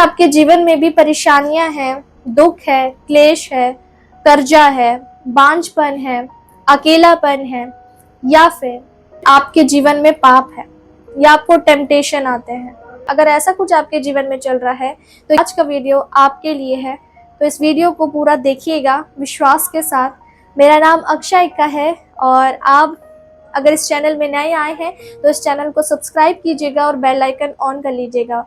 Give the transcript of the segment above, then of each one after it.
आपके जीवन में भी परेशानियां हैं, दुख है, क्लेश है, कर्जा है, बांझपन है, अकेलापन है, या फिर आपके जीवन में पाप है, या आपको टेम्पटेशन आते हैं, अगर ऐसा कुछ आपके जीवन में चल रहा है तो आज का वीडियो आपके लिए है। तो इस वीडियो को पूरा देखिएगा विश्वास के साथ। मेरा नाम अक्षयिका है और आप अगर इस चैनल में नए आए हैं तो इस चैनल को सब्सक्राइब कीजिएगा और बेल आइकन ऑन कर लीजिएगा,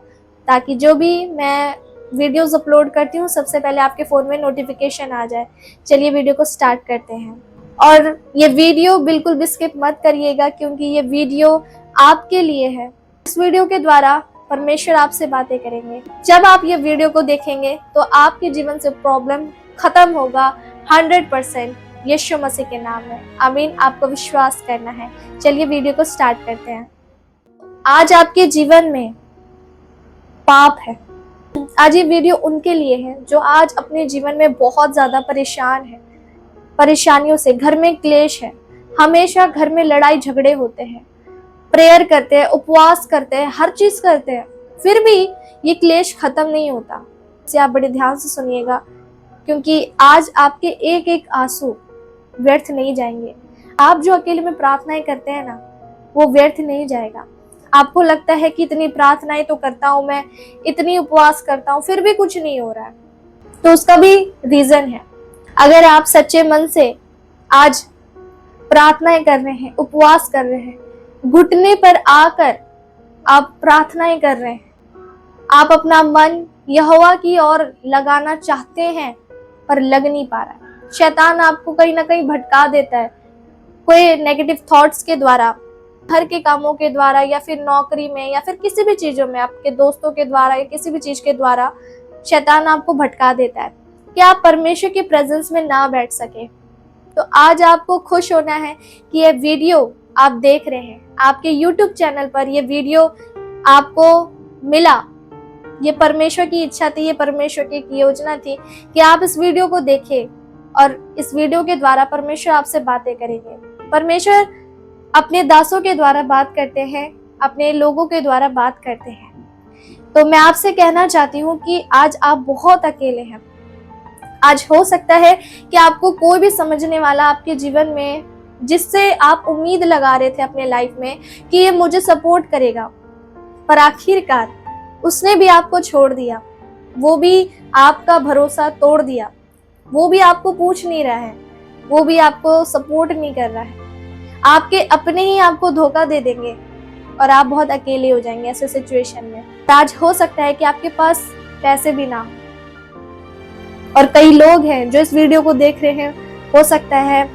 ताकि जो भी मैं वीडियोस अपलोड करती हूँ सबसे पहले आपके फ़ोन में नोटिफिकेशन आ जाए। चलिए वीडियो को स्टार्ट करते हैं। और ये वीडियो बिल्कुल भी स्किप मत करिएगा, क्योंकि ये वीडियो आपके लिए है। इस वीडियो के द्वारा परमेश्वर आपसे बातें करेंगे। जब आप ये वीडियो को देखेंगे तो आपके जीवन से प्रॉब्लम खत्म होगा 100%, यीशु मसीह के नाम में। आमीन। आपको विश्वास करना है। चलिए वीडियो को स्टार्ट करते हैं। आज आपके जीवन में पाप है। आज ये वीडियो उनके लिए है जो आज अपने जीवन में बहुत ज्यादा परेशान है, परेशानियों से, घर में क्लेश है, हमेशा घर में लड़ाई झगड़े होते हैं, प्रेयर करते हैं, उपवास करते हैं, हर चीज करते हैं, फिर भी ये क्लेश खत्म नहीं होता। इसे आप बड़े ध्यान से सुनिएगा, क्योंकि आज आपके एक एक आंसू व्यर्थ नहीं जाएंगे। आप जो अकेले में प्रार्थनाएं करते हैं ना, वो व्यर्थ नहीं जाएगा। आपको लगता है कि इतनी प्रार्थनाएं तो करता हूं मैं, इतनी उपवास करता हूं, फिर भी कुछ नहीं हो रहा है, तो उसका भी रीजन है। अगर आप सच्चे मन से आज प्रार्थनाएं कर रहे हैं, उपवास कर रहे हैं, घुटने पर आकर आप प्रार्थनाएं कर रहे हैं, आप अपना मन यहोवा की ओर लगाना चाहते हैं पर लग नहीं पा रहा है, शैतान आपको कहीं ना कहीं भटका देता है, कोई नेगेटिव थॉट्स के द्वारा, घर के कामों के द्वारा, या फिर नौकरी में, या फिर किसी भी चीजों में, आपके दोस्तों के द्वारा या किसी भी चीज के द्वारा शैतान आपको भटका देता है कि आप परमेश्वर के प्रेजेंस में ना बैठ सके। तो आज आपको खुश होना है कि ये वीडियो आप देख रहे हैं, आपके YouTube चैनल पर ये वीडियो आपको मिला। ये परमेश्वर की इच्छा थी, ये परमेश्वर की योजना थी कि आप इस वीडियो को देखें, और इस वीडियो के द्वारा परमेश्वर आपसे बातें करेंगे। परमेश्वर अपने दासों के द्वारा बात करते हैं, अपने लोगों के द्वारा बात करते हैं। तो मैं आपसे कहना चाहती हूँ कि आज आप बहुत अकेले हैं। आज हो सकता है कि आपको कोई भी समझने वाला आपके जीवन में, जिससे आप उम्मीद लगा रहे थे अपने लाइफ में कि ये मुझे सपोर्ट करेगा, पर आखिरकार उसने भी आपको छोड़ दिया, वो भी आपका भरोसा तोड़ दिया, वो भी आपको पूछ नहीं रहा है, वो भी आपको सपोर्ट नहीं कर रहा है। आपके अपने ही आपको धोखा दे देंगे और आप बहुत अकेले हो जाएंगे ऐसे सिचुएशन में। आज हो सकता है कि आपके पास पैसे भी ना हो, और कई लोग हैं जो इस वीडियो को देख रहे हैं, हो सकता है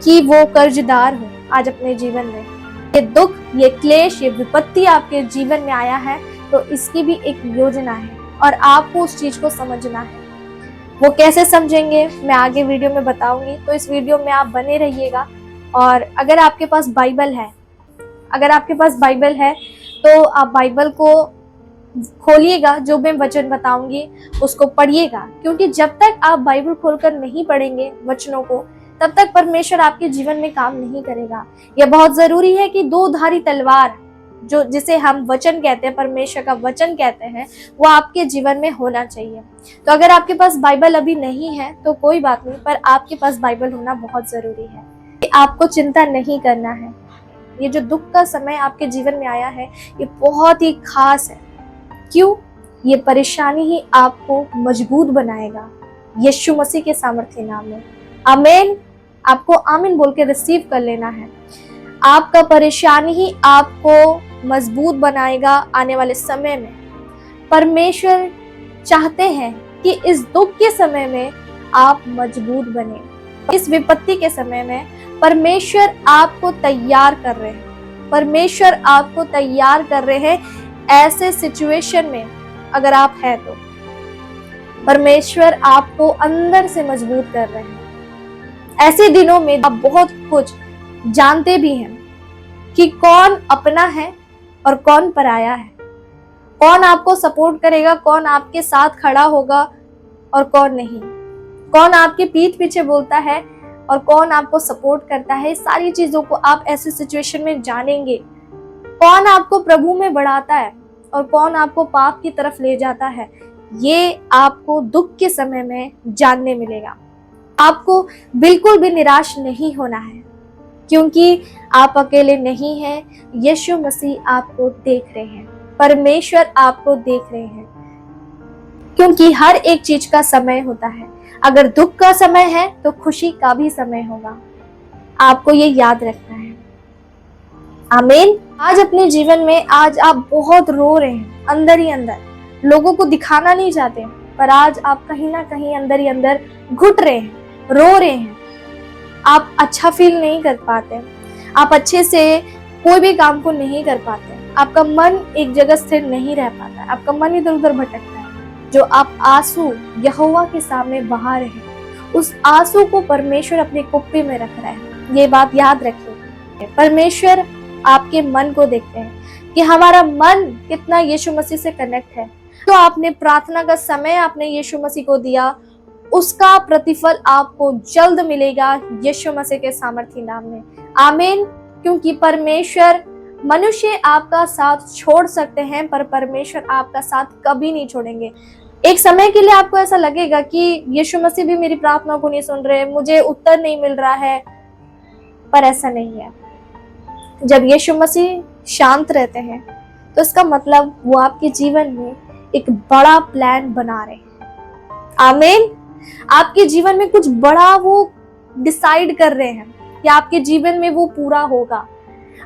कि वो कर्जदार हो आज अपने जीवन में। ये दुख, ये क्लेश, ये विपत्ति आपके जीवन में आया है, तो इसकी भी एक योजना है और आपको उस चीज को समझना है। वो कैसे समझेंगे मैं आगे वीडियो में बताऊंगी, तो इस वीडियो में आप बने रहिएगा। और अगर आपके पास बाइबल है, तो आप बाइबल को खोलिएगा, जो मैं वचन बताऊंगी उसको पढ़िएगा, क्योंकि जब तक आप बाइबल खोलकर नहीं पढ़ेंगे वचनों को, तब तक परमेश्वर आपके जीवन में काम नहीं करेगा। यह बहुत जरूरी है कि दो धारी तलवार, जो जिसे हम वचन कहते हैं, परमेश्वर का वचन कहते हैं, वो आपके जीवन में होना चाहिए। तो अगर आपके पास बाइबल अभी नहीं है तो कोई बात नहीं, पर आपके पास बाइबल होना बहुत जरूरी है। आपको चिंता नहीं करना है। ये जो दुख का समय आपके जीवन में आया है, ये बहुत ही खास है। क्यों? ये परेशानी ही आपको मजबूत बनाएगा, यीशु मसीह के सामर्थ्य नाम में। आमीन। आपको आमीन बोल के रिसीव कर लेना है। आपका परेशानी ही आपको मजबूत बनाएगा आने वाले समय में। परमेश्वर चाहते हैं कि इस दुख के समय में आप मजबूत बने। इस विपत्ति के समय में परमेश्वर आपको तैयार कर रहे हैं। परमेश्वर आपको तैयार कर रहे हैं ऐसे सिचुएशन में, अगर आप हैं तो परमेश्वर आपको अंदर से मजबूत कर रहे हैं। ऐसे दिनों में आप बहुत कुछ जानते भी हैं कि कौन अपना है और कौन पराया है, कौन आपको सपोर्ट करेगा, कौन आपके साथ खड़ा होगा और कौन नहीं, कौन आपके पीठ पीछे बोलता है और कौन आपको सपोर्ट करता है। सारी चीजों को आप ऐसे सिचुएशन में जानेंगे। कौन आपको प्रभु में बढ़ाता है और कौन आपको पाप की तरफ ले जाता है, ये आपको दुख के समय में जानने मिलेगा। आपको बिल्कुल भी निराश नहीं होना है, क्योंकि आप अकेले नहीं हैं। यीशु मसीह आपको देख रहे हैं, परमेश्वर आपको देख रहे हैं, क्योंकि हर एक चीज का समय होता है। अगर दुख का समय है तो खुशी का भी समय होगा। आपको ये याद रखना है। आमीन। आज अपने जीवन में आज आप बहुत रो रहे हैं, अंदर ही अंदर, लोगों को दिखाना नहीं चाहते, पर आज आप कहीं ना कहीं अंदर ही अंदर घुट रहे हैं, रो रहे हैं। आप अच्छा फील नहीं कर पाते, आप अच्छे से कोई भी काम को नहीं कर पाते, आपका मन एक जगह स्थिर नहीं रह पाता, आपका मन इधर उधर भटकता है। जो आप आंसू यहोवा के सामने बहा रहे हैं, उस आंसू को परमेश्वर अपने कुप्पी में रख रहा है। ये बात याद रखिए। परमेश्वर आपके मन को देखते हैं कि हमारा मन कितना यीशु मसीह से कनेक्ट है। तो आपने प्रार्थना का समय आपने यीशु मसीह को दिया, उसका प्रतिफल आपको जल्द मिलेगा यीशु मसीह के सामर्थी नाम में। आमीन। क्योंकि परमेश्वर, मनुष्य आपका साथ छोड़ सकते हैं, पर परमेश्वर आपका साथ कभी नहीं छोड़ेंगे। एक समय के लिए आपको ऐसा लगेगा कि यीशु मसीह भी मेरी प्रार्थना को नहीं सुन रहे, मुझे उत्तर नहीं मिल रहा है, पर ऐसा नहीं है। जब यीशु मसीह शांत रहते हैं तो इसका मतलब वो आपके जीवन में एक बड़ा प्लान बना रहे हैं। आमीन। आपके जीवन में कुछ बड़ा वो डिसाइड कर रहे हैं कि आपके जीवन में वो पूरा होगा।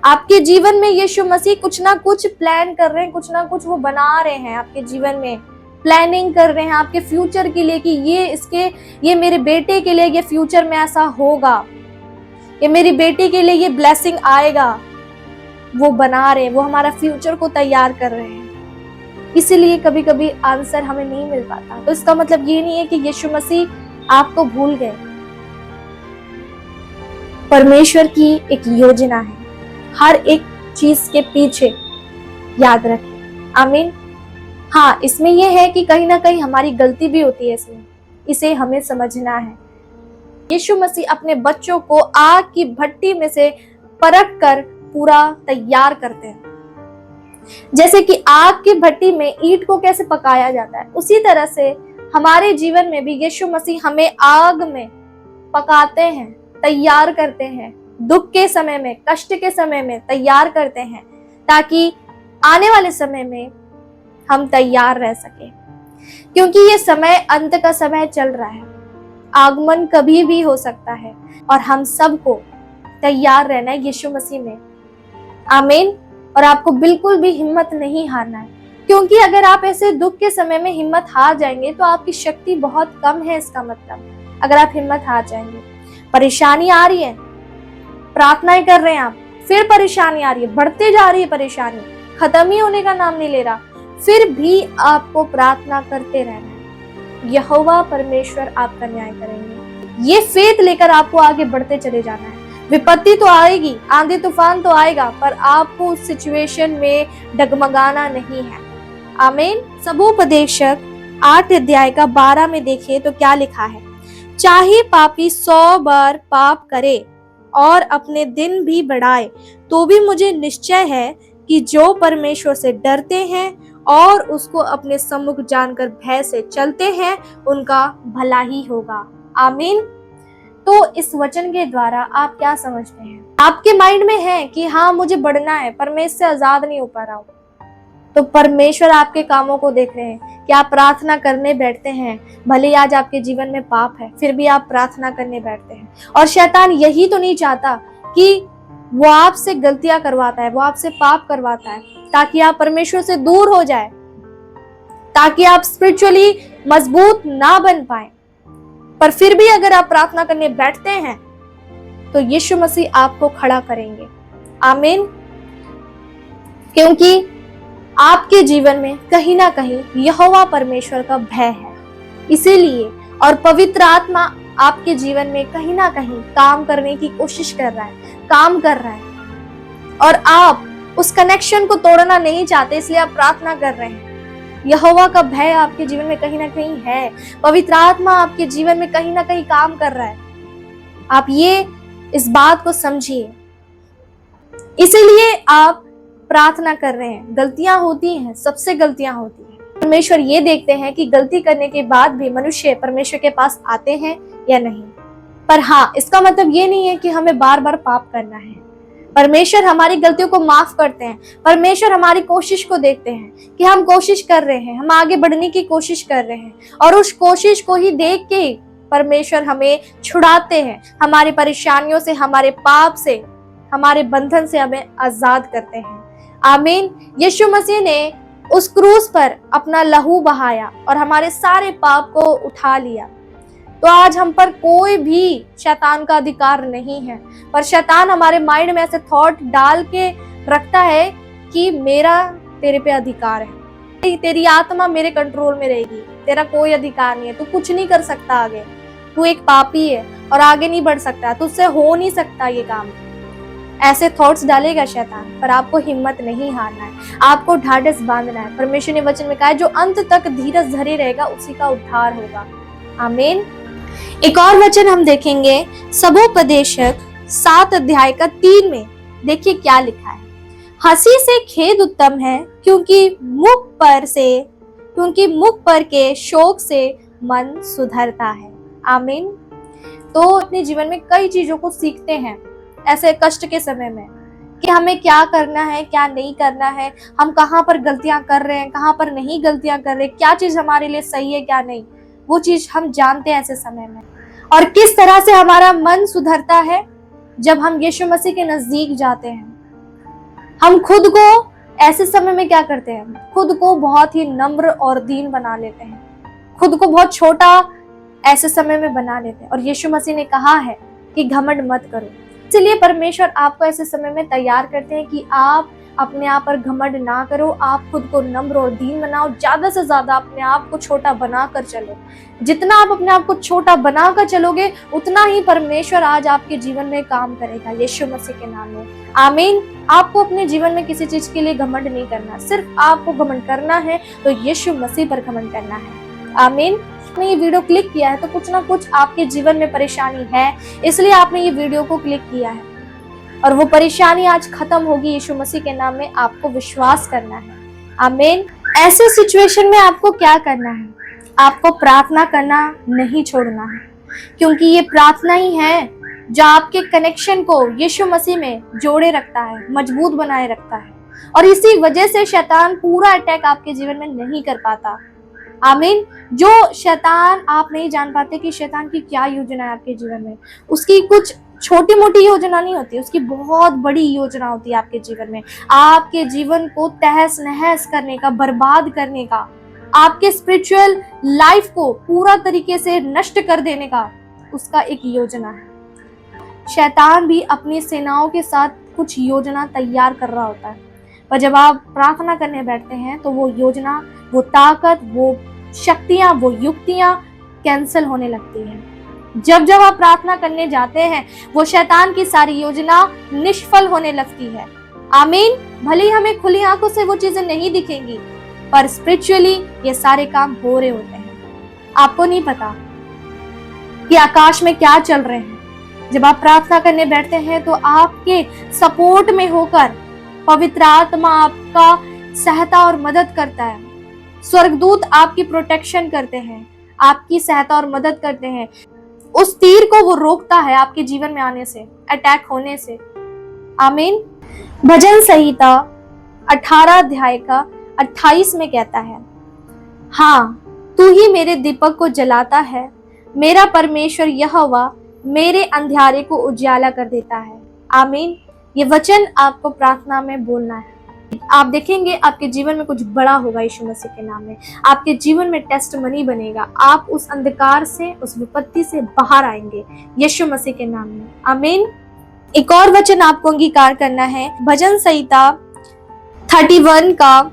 आपके जीवन में यीशु मसीह कुछ ना कुछ प्लान कर रहे हैं, कुछ ना कुछ वो बना रहे हैं आपके जीवन में, प्लानिंग कर रहे हैं आपके फ्यूचर के लिए कि ये मेरे बेटे के लिए ये फ्यूचर में ऐसा होगा, ये मेरी बेटी के लिए ये ब्लेसिंग आएगा। वो बना रहे हैं, वो हमारा फ्यूचर को तैयार कर रहे हैं। इसीलिए कभी कभी आंसर हमें नहीं मिल पाता। तो इसका मतलब ये नहीं है कि यीशु मसीह आपको भूल गए। परमेश्वर की एक योजना है हर एक चीज के पीछे, याद रखें। आमीन। हाँ, इसमें यह है कि कहीं ना कहीं हमारी गलती भी होती है इसमें, इसे हमें समझना है। यीशु मसीह अपने बच्चों को आग की भट्टी में से परख कर पूरा तैयार करते हैं। जैसे कि आग की भट्टी में ईंट को कैसे पकाया जाता है, उसी तरह से हमारे जीवन में भी यीशु मसीह हमें आग में पकाते हैं, तैयार करते हैं। दुख के समय में, कष्ट के समय में तैयार करते हैं, ताकि आने वाले समय में हम तैयार रह सके। क्योंकि ये समय अंत का समय चल रहा है, आगमन कभी भी हो सकता है, और हम सबको तैयार रहना है यीशु मसीह में। आमीन। और आपको बिल्कुल भी हिम्मत नहीं हारना है, क्योंकि अगर आप ऐसे दुख के समय में हिम्मत हार जाएंगे तो आपकी शक्ति बहुत कम है। इसका मतलब अगर आप हिम्मत हार जाएंगे, परेशानी आ रही है, प्रार्थनाएं कर रहे हैं आप, फिर परेशानी आ रही है, बढ़ते जा रही है परेशानी, खत्म ही होने का नाम नहीं ले रहा, फिर भी आपको प्रार्थना करते रहना है। यहोवा परमेश्वर आपका न्याय करेंगे। ये फेथ लेकर आपको आगे बढ़ते चले जाना है। विपत्ति तो आएगी, आंधी तूफान तो आएगा, पर आपको उस सिचुएशन में डगमगाना नहीं है। आमीन। सबोपदेशक 8 अध्याय का 12 में देखिए तो क्या लिखा है। चाहे पापी 100 बार पाप करे और अपने दिन भी बढ़ाए, तो भी मुझे निश्चय है कि जो परमेश्वर से डरते हैं और उसको अपने सम्मुख जानकर भय से चलते हैं, उनका भला ही होगा। आमीन। तो इस वचन के द्वारा आप क्या समझते हैं? आपके माइंड में है कि हाँ, मुझे बढ़ना है, पर मैं इससे आजाद नहीं हो पा रहा हूँ। तो परमेश्वर आपके कामों को देख रहे हैं कि आप प्रार्थना करने बैठते हैं, भले ही आज आपके जीवन में पाप है, फिर भी आप प्रार्थना करने बैठते हैं। और शैतान यही तो नहीं चाहता कि वो आपसे गलतियां करवाता है, वो आपसे पाप करवाता है, ताकि आप परमेश्वर से दूर हो जाए, ताकि आप स्पिरिचुअली मजबूत ना बन पाए। पर फिर भी अगर आप प्रार्थना करने बैठते हैं तो यीशु मसीह आपको खड़ा करेंगे। आमीन। क्योंकि आपके जीवन में कहीं ना कहीं यहोवा परमेश्वर का भय है, इसीलिए, और पवित्र आत्मा आपके जीवन में कहीं ना कहीं काम करने की कोशिश कर रहा है, काम कर रहा है, और आप उस कनेक्शन को तोड़ना नहीं चाहते, इसलिए आप प्रार्थना कर रहे हैं। यहोवा का भय आपके जीवन में कहीं ना कहीं है, पवित्र आत्मा आपके जीवन में कहीं ना कहीं काम कर रहा है। आप इस बात को समझिए, इसीलिए आप प्रार्थना कर रहे हैं। गलतियां होती हैं, सबसे गलतियां होती हैं, परमेश्वर ये देखते हैं कि गलती करने के बाद भी मनुष्य परमेश्वर के पास आते हैं या नहीं। पर हाँ, इसका मतलब ये नहीं है कि हमें बार बार पाप करना है। परमेश्वर हमारी गलतियों को माफ करते हैं। परमेश्वर हमारी कोशिश को देखते हैं कि हम कोशिश कर रहे हैं, हम आगे बढ़ने की कोशिश कर रहे हैं, और उस कोशिश को ही देख के परमेश्वर हमें छुड़ाते हैं, हमारी परेशानियों से, हमारे पाप से, हमारे बंधन से हमें आजाद करते हैं। आमीन। यीशु मसीह ने उस क्रूस पर अपना लहू बहाया और हमारे सारे पाप को उठा लिया। तो आज हम पर कोई भी शैतान का अधिकार नहीं है। पर शैतान हमारे माइंड में ऐसे थॉट डाल के रखता है कि मेरा तेरे पे अधिकार है, तेरी आत्मा मेरे कंट्रोल में रहेगी, तेरा कोई अधिकार नहीं है, तू कुछ नहीं कर सकता आगे, तू एक पापी है और आगे नहीं बढ़ सकता, तुझसे हो नहीं सकता ये काम। ऐसे थॉट्स डालेगा शैतान। पर आपको हिम्मत नहीं हारना है, आपको ढाढ़स बांधना है। परमेश्वर ने वचन में कहा है, जो अंत तक धीरज धरे रहेगा उसी का उद्धार होगा। आमीन। एक और वचन हम देखेंगे सबोपदेशक 7 अध्याय का 3 में। देखिए क्या लिखा है। हंसी से खेद उत्तम है, क्योंकि मुख पर के शोक से मन सुधरता है। आमीन। तो अपने जीवन में कई चीजों को सीखते हैं ऐसे कष्ट के समय में, कि हमें क्या करना है, क्या नहीं करना है, हम कहाँ पर गलतियां कर रहे हैं, कहाँ पर नहीं गलतियां कर रहे, क्या चीज हमारे लिए सही है, क्या नहीं, वो चीज हम जानते हैं ऐसे समय में। और किस तरह से हमारा मन सुधरता है, जब हम यीशु मसीह के नजदीक जाते हैं। हम खुद को ऐसे समय में क्या करते हैं, खुद को बहुत ही नम्र और दीन बना लेते हैं, खुद को बहुत छोटा ऐसे समय में बना लेते हैं। और यीशु मसीह ने कहा है कि घमंड मत करो। इसलिए परमेश्वर आपको ऐसे समय में तैयार करते हैं कि आप अपने आप पर घमंड ना करो, आप खुद को नम्र और दीन बनाओ, ज्यादा से ज्यादा अपने आप को छोटा बनाकर चलो। जितना आप अपने आप को छोटा बनाकर चलोगे, उतना ही परमेश्वर आज आपके जीवन में काम करेगा, यीशु मसीह के नाम में। आमीन। आपको अपने जीवन में किसी चीज के लिए घमंड नहीं करना, सिर्फ आपको घमंड करना है तो यीशु मसीह पर घमंड करना है। आमीन। आपने ये वीडियो क्लिक किया है तो कुछ ना कुछ आपके जीवन में परेशानी है, इसलिए आपने ये वीडियो को क्लिक किया है, और वो परेशानी आज खत्म होगी यीशु मसीह के नाम में। आपको विश्वास करना है। आमीन। ऐसे सिचुएशन में आपको क्या करना है, आपको प्रार्थना करना नहीं छोड़ना है, क्योंकि ये प्रार्थना ही है जो आपके कनेक्शन को यीशु मसीह में जोड़े रखता है, मजबूत बनाए रखता है, और इसी वजह से शैतान पूरा अटैक आपके जीवन में नहीं कर पाता। आमीन। जो शैतान, आप नहीं जान पाते कि शैतान की क्या योजना है आपके जीवन में। उसकी कुछ छोटी मोटी योजना नहीं होती, उसकी बहुत बड़ी योजना होती है आपके जीवन में, आपके जीवन को तहस नहस करने का, बर्बाद करने का, आपके स्पिरिचुअल लाइफ को पूरा तरीके से नष्ट कर देने का उसका एक योजना है। शैतान भी अपनी सेनाओं के साथ कुछ योजना तैयार कर रहा होता है, पर जब आप प्रार्थना करने बैठते हैं तो वो योजना, वो ताकत, वो शक्तियां, वो युक्तियां कैंसिल होने लगती हैं। जब जब आप प्रार्थना करने जाते हैं, वो शैतान की सारी योजना निष्फल होने लगती है। आमीन। भले ही हमें खुली आंखों से वो चीजें नहीं दिखेंगी, पर स्पिरिचुअली ये सारे काम हो रहे होते हैं। आपको नहीं पता कि आकाश में क्या चल रहे हैं। जब आप प्रार्थना करने बैठते हैं तो आपके सपोर्ट में होकर पवित्र आत्मा आपका सहायता और मदद करता है। स्वर्गदूत आपकी प्रोटेक्शन करते हैं, आपकी सहायता और मदद करते हैं। उस तीर को वो रोकता है आपके जीवन में आने से, अटैक होने से। आमीन। भजन संहिता 18 अध्याय का 28 में कहता है, हाँ, तू ही मेरे दीपक को जलाता है, मेरा परमेश्वर यहोवा मेरे अंधियारे को उजाला कर देता है। आमीन। ये वचन आपको प्रार्थना में बोलना है। आप देखेंगे आपके जीवन में कुछ बड़ा होगा यीशु मसीह के नाम में। आपके जीवन में टेस्टमनी बनेगा, आप उस अंधकार से, उस विपत्ति से बाहर आएंगे यीशु मसीह के नाम में। आमीन। एक और वचन आपको अंगीकार करना है, भजन संहिता 31 का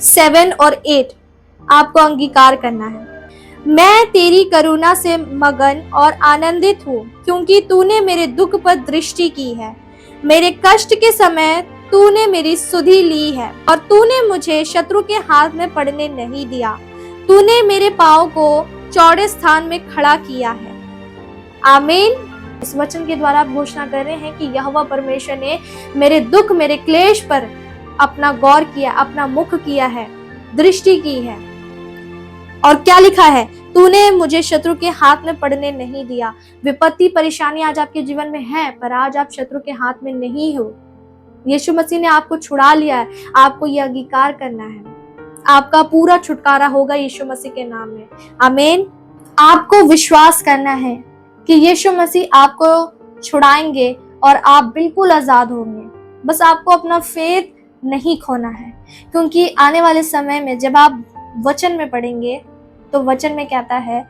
7 और 8 आपको अंगीकार करना है। मैं तेरी करुणा से मगन और आनंदित हूँ, क्योंकि तूने मेरे दुख पर दृष्टि की है। मेरे कष्ट के समय तूने मेरी सुधि ली है, और तूने मुझे शत्रु के हाथ में पड़ने नहीं दिया। तूने मेरे पाँव को चौड़े स्थान में खड़ा किया है। आमीन। इस वचन के द्वारा आप घोषणा कर रहे हैं कि यहोवा परमेश्वर ने मेरे दुख, मेरे क्लेश पर अपना गौर किया, अपना मुख किया है, दृष्टि की है। और क्या लिखा है, तूने मुझे शत्रु के हाथ में पड़ने नहीं दिया। विपत्ति परेशानी आज आपके जीवन में है, पर आज आप शत्रु के हाथ में नहीं हो। यीशु मसीह ने आपको छुड़ा लिया है। आपको यह अंगीकार करना है। आपका पूरा छुटकारा होगा यीशु मसीह के नाम में। आमीन। आपको विश्वास करना है कि यीशु मसीह आपको छुड़ाएंगे और आप बिल्कुल आजाद होंगे। बस आपको अपना फेथ नहीं खोना है, क्योंकि आने वाले समय में जब आप वचन में पढ़ेंगे तो वचन में कहता है,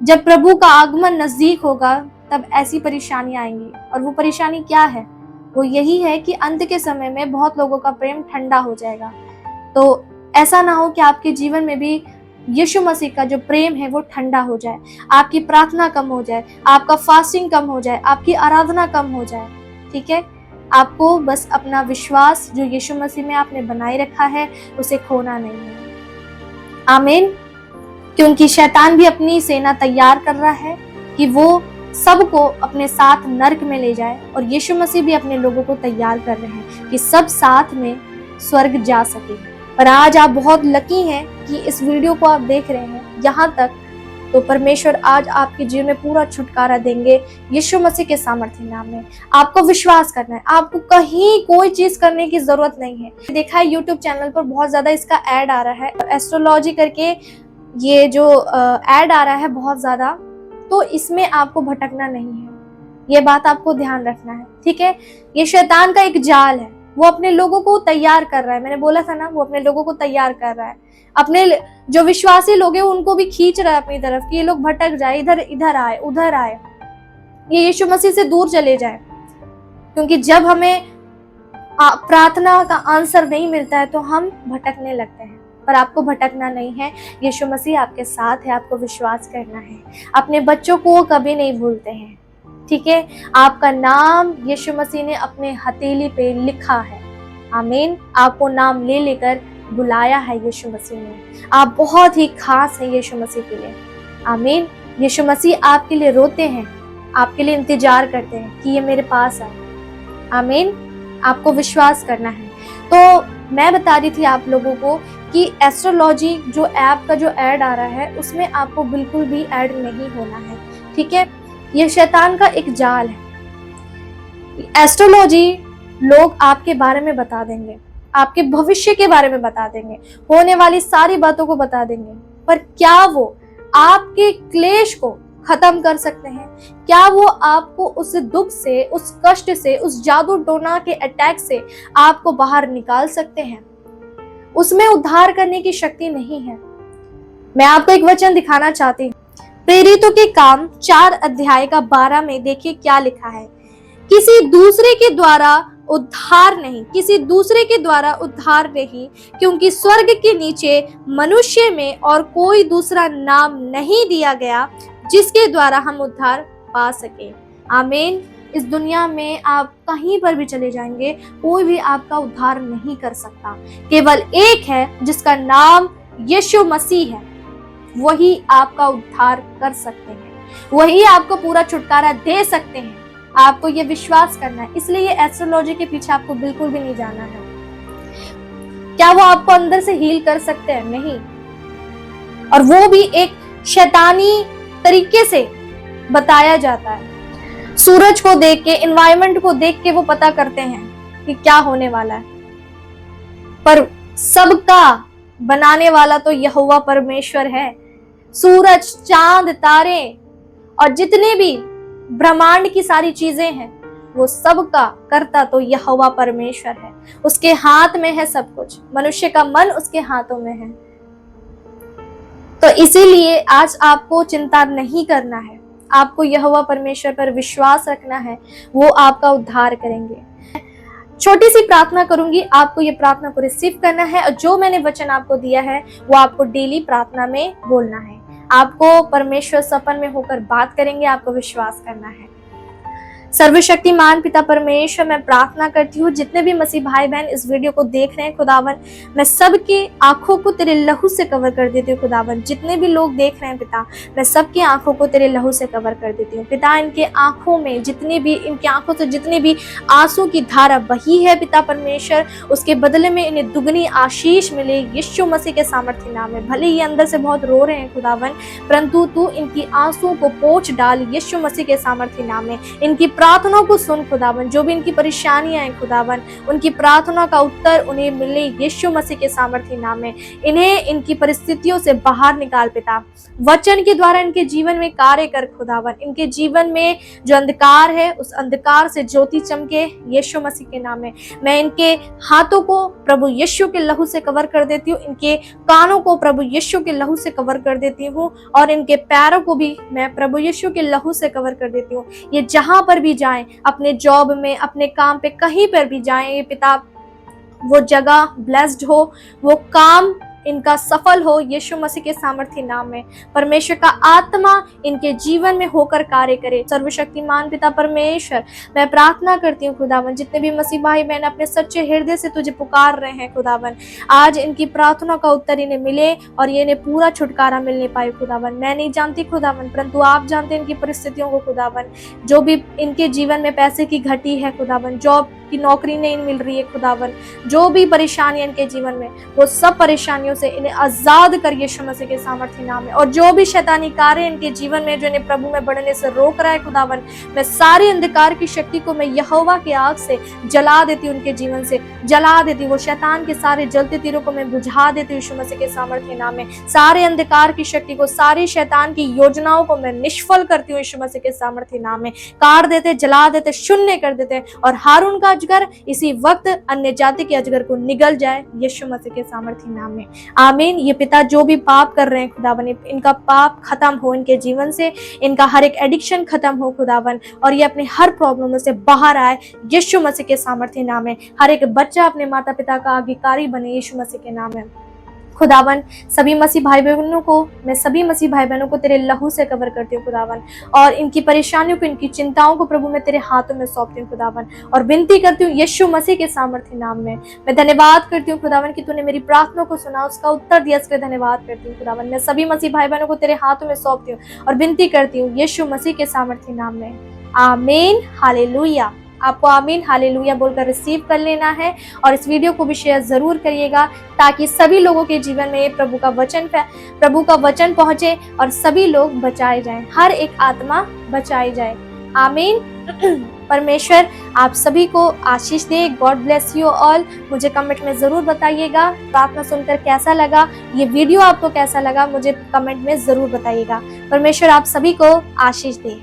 जब प्रभु का आगमन नजदीक होगा तब ऐसी परेशानी आएंगी। और वो परेशानी क्या है? वो यही है कि अंत के समय में बहुत लोगों का प्रेम ठंडा हो जाएगा। तो ऐसा ना हो कि आपके जीवन में भी यीशु मसीह का जो प्रेम है वो ठंडा हो जाए, आपकी प्रार्थना कम हो जाए, आपका फास्टिंग कम हो जाए, आपकी आराधना कम हो जाए। ठीक है, आपको बस अपना विश्वास जो यीशु मसीह में आपने बनाए रखा है उसे खोना नहीं है। आमीन। क्योंकि शैतान भी अपनी सेना तैयार कर रहा है कि वो सबको अपने साथ नरक में ले जाए, और यीशु मसीह भी अपने लोगों को तैयार कर रहे हैं कि सब साथ में स्वर्ग जा सके। और आज आप बहुत लकी हैं कि इस वीडियो को आप देख रहे हैं यहाँ तक। तो परमेश्वर आज आपके जीवन में पूरा छुटकारा देंगे यीशु मसीह के सामर्थ्य नाम में। आपको विश्वास करना है, आपको कहीं कोई चीज करने की जरूरत नहीं है। देखा है यूट्यूब चैनल पर बहुत ज्यादा इसका ऐड आ रहा है, एस्ट्रोलॉजी करके ये जो ऐड आ रहा है बहुत ज्यादा, तो इसमें आपको भटकना नहीं है। ये बात आपको ध्यान रखना है। ठीक है, ये शैतान का एक जाल है, वो अपने लोगों को तैयार कर रहा है। मैंने बोला था ना, वो अपने लोगों को तैयार कर रहा है। अपने जो विश्वासी लोग हैं उनको भी खींच रहा है अपनी तरफ कि ये लोग भटक जाए, इधर इधर आए, उधर आए, ये यीशु मसीह से दूर चले जाए। क्योंकि जब हमें प्रार्थना का आंसर नहीं मिलता है तो हम भटकने लगते हैं। पर आपको भटकना नहीं है, यीशु मसीह आपके साथ है। आपको विश्वास करना है। अपने बच्चों को कभी नहीं भूलते हैं। ठीक है, आपका नाम यीशु मसीह ने अपने हथेली पे लिखा है। आमीन। आपको नाम ले लेकर बुलाया है यीशु मसीह ने। आप बहुत ही खास हैं यीशु मसीह के लिए। आमीन। यीशु मसीह आपके लिए रोते हैं, आपके लिए इंतजार करते हैं कि ये मेरे पास आए। आमीन। आपको विश्वास करना है। तो मैं बता रही थी आप लोगों को कि एस्ट्रोलॉजी जो ऐप का जो ऐड आ रहा है उसमें आपको बिल्कुल भी ऐड नहीं होना है। ठीक है, ये शैतान का एक जाल है। एस्ट्रोलॉजी लोग आपके बारे में बता देंगे, आपके भविष्य के बारे में बता देंगे, होने वाली सारी बातों को बता देंगे, पर क्या वो आपके क्लेश को खत्म कर सकते हैं? क्या वो आपको उस दुख से, उस कष्ट से, उस जादू टोना के अटैक से आपको बाहर निकाल सकते हैं? उसमें उद्धार करने की शक्ति नहीं है। मैं आपको एक वचन दिखाना चाहती हूँ। प्रेरितों के काम 4 अध्याय का 12 में देखिए क्या लिखा है। किसी दूसरे के द्वारा उद्धार नहीं, किसी दूसरे के द्वारा उद्धार नहीं, क्योंकि स्वर्ग के नीचे मनुष्य में और कोई दूसरा नाम नहीं दिया गया जिसके द्वारा हम उद्धार पा सके। आमीन। इस दुनिया में आप कहीं पर भी चले जाएंगे, कोई भी आपका उद्धार नहीं कर सकता। केवल एक है जिसका नाम यीशु मसीह है, वही आपका उद्धार कर सकते हैं, वही आपको पूरा छुटकारा दे सकते हैं। आपको ये विश्वास करना है। इसलिए ये एस्ट्रोलॉजी के पीछे आपको बिल्कुल भी नहीं जाना है। क्या वो आपको अंदर से हील कर सकते हैं? नहीं। और वो भी एक शैतानी तरीके से बताया जाता है। सूरज को देख के, एनवायरनमेंट को देख के वो पता करते हैं कि क्या होने वाला है, पर सबका बनाने वाला तो यहोवा परमेश्वर है। सूरज, चांद, तारे और जितने भी ब्रह्मांड की सारी चीजें हैं, वो सब का करता तो यहोवा परमेश्वर है। उसके हाथ में है सब कुछ। मनुष्य का मन उसके हाथों में है। तो इसीलिए आज आपको चिंता नहीं करना है। आपको यहोवा परमेश्वर पर विश्वास रखना है, वो आपका उद्धार करेंगे। छोटी सी प्रार्थना करूंगी, आपको ये प्रार्थना को रिसीव करना है, और जो मैंने वचन आपको दिया है वो आपको डेली प्रार्थना में बोलना है। आपको परमेश्वर सपन में होकर बात करेंगे, आपको विश्वास करना है। सर्वशक्तिमान पिता परमेश्वर, मैं प्रार्थना करती हूँ जितने भी मसीह भाई बहन इस वीडियो को देख रहे हैं खुदावन, मैं सबके आंखों को तेरे लहू से कवर कर देती हूँ खुदावन। जितने भी लोग देख रहे हैं पिता, मैं सबकी आंखों को तेरे लहू से कवर कर देती हूँ पिता। इनके आंखों में इनकी आंखों से जितनी भी आंसू की धारा बही है पिता परमेश्वर, उसके बदले में इन्हें दुगनी आशीष मिले यीशु मसीह के सामर्थ्य नाम में। भले ही अंदर से बहुत रो रहे हैं खुदावन, परंतु तू इनकी आंसुओं को पोंछ डाल यीशु मसीह के सामर्थ्य नाम में। इनकी प्रार्थनाओं को सुन खुदावन, जो भी इनकी परेशानियां हैं खुदावन, उनकी प्रार्थना का उत्तर उन्हें मिले यीशु मसीह के सामर्थ्य नाम में। इन्हें इनकी परिस्थितियों से बाहर निकाल पिता, वचन के द्वारा इनके जीवन में कार्य कर खुदावन। इनके जीवन में जो अंधकार है, उस अंधकार से ज्योति चमके यीशु मसीह के नाम में। मैं इनके हाथों को प्रभु यीशु के लहू से कवर कर देती हूँ, इनके कानों को प्रभु यीशु के लहू से कवर कर देती हूँ, और इनके पैरों को भी मैं प्रभु यीशु के लहू से कवर कर देती हूँ। ये जहां पर भी जाएं, अपने जॉब में, अपने काम पे, कहीं पर भी जाएं, ये पिता वो जगह ब्लेस्ड हो, वो काम इनका सफल हो यीशु मसीह के सामर्थ्य नाम में। परमेश्वर का आत्मा इनके जीवन में होकर कार्य करे। सर्वशक्तिमान पिता परमेश्वर, मैं प्रार्थना करती हूँ खुदावन, जितने भी मसीह भाई बहन अपने सच्चे हृदय से तुझे पुकार रहे हैं खुदावन, आज इनकी प्रार्थना का उत्तर इन्हें मिले और ये इन्हें पूरा छुटकारा मिलने पाए खुदावन। मैं नहीं जानती खुदावन, परंतु आप जानते हैं इनकी परिस्थितियों को खुदावन। जो भी इनके जीवन में पैसे की घटी है खुदावन, जॉब की नौकरी नहीं मिल रही है खुदावन, जो भी परेशानियां इनके जीवन में, वो सब परेशानियों से इन्हें आजाद कर यीशु मसीह के सामर्थ्य नाम में। और जो भी शैतानी कार्य इनके जीवन में जो इन्हें प्रभु में बढ़ने से रोक रहा है खुदावन, मैं सारी अंधकार की शक्ति को मैं यहोवा की आग से जला देती हूँ, उनके जीवन से जला देती हूँ। वो शैतान के सारे जलते तीरों को मैं बुझा देती हूँ यीशु मसीह के सामर्थ्य नाम में। सारे अंधकार की शक्ति को, सारी शैतान की योजनाओं को मैं निष्फल करती हूँ यीशु मसीह के सामर्थ्य नाम में। काट देते, जला देते, शून्य कर देते, और हारून का अजगर इसी वक्त अन्य जाति के अजगर को निगल जाए यीशु मसीह के सामर्थ्य नाम में। आमीन। ये पिता जो भी पाप कर रहे हैं खुदावन, इनका पाप खत्म हो इनके जीवन से, इनका हर एक एडिक्शन खत्म हो खुदावन, और ये अपने हर प्रॉब्लम से बाहर आए यीशु मसीह के सामर्थ्य नाम में। हर एक बच्चा अपने माता पिता का आज्ञाकारी बने यीशु मसीह के नाम में। खुदावन, सभी मसीह भाई बहनों को, मैं सभी मसीह भाई बहनों को तेरे लहू से कवर करती हूँ खुदावन, और इनकी परेशानियों को, इनकी चिंताओं को प्रभु मैं तेरे हाथों में सौंपती हूँ खुदावन, और विनती करती हूँ यीशु मसीह के सामर्थ्य नाम में। मैं धन्यवाद करती हूँ खुदावन कि तूने मेरी प्रार्थना को सुना, उसका उत्तर दिया, इसके लिए धन्यवाद करती हूँ खुदावन। मैं सभी मसीह भाई बहनों को तेरे हाथों में सौंपती हूँ और विनती करती हूँ यीशु मसीह के सामर्थ्य नाम में। आमीन, हालेलुया। आपको आमीन हालेलुया बोलकर रिसीव कर लेना है, और इस वीडियो को भी शेयर जरूर करिएगा, ताकि सभी लोगों के जीवन में प्रभु का वचन पहुंचे और सभी लोग बचाए जाएं, हर एक आत्मा बचाई जाए। आमीन। परमेश्वर आप सभी को आशीष दे। God bless you all. मुझे कमेंट में जरूर बताइएगा प्रार्थना सुनकर कैसा लगा, ये वीडियो आपको कैसा लगा, मुझे कमेंट में जरूर बताइएगा। परमेश्वर आप सभी को आशीष दे।